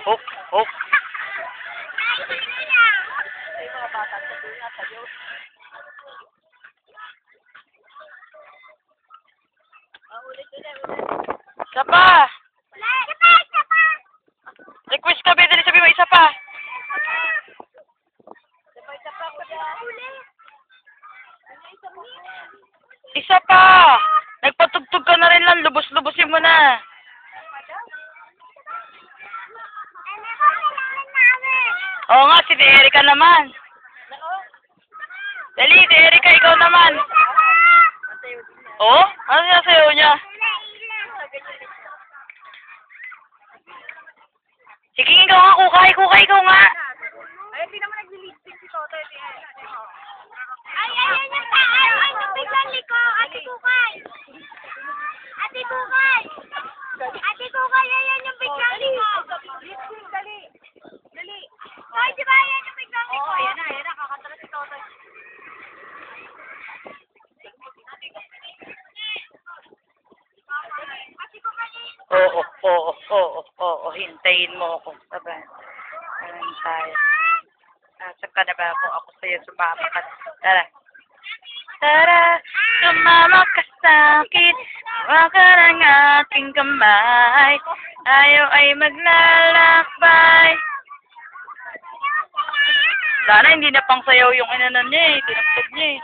Hook, hook. Ay, mga bata sa dunya, sa'yo. Ulit. Isa pa. Request ka, Bede. Sabi mo, isa pa. Isa pa. Nagpatugtog ka na rin lang. Lubos-lubosin mo na. Oo nga, si Erika naman. Dali, Erika, ikaw naman. Oh? Ano sinasayaw niya? Sige, ikaw nga, kukay, ikaw nga. Ay, hindi naman nag-lipstick si Toto. Ay, ayan yung tayo. Ay, yung biglang liko. Ate Kukay. Ate Kukay. Ate Kukay, ayan yung biglang liko. Lipstick, dali. Dali. Ay, di ba ayan yung biglang liko? Oo, ayan na. Kakanta na si Toto. Ate Kukay. Oo, hintayin mo ako. Taba. Ayan tayo. Nasaan ka na ba ako sa'yo? Sumama ka. Tara. Tara, sumama ka sa'kin. Hawa ka ng aking kamay. Tayo ay maglalakbay. Sana hindi na pang sayaw yung inanan niya eh. Tinaptog niya eh.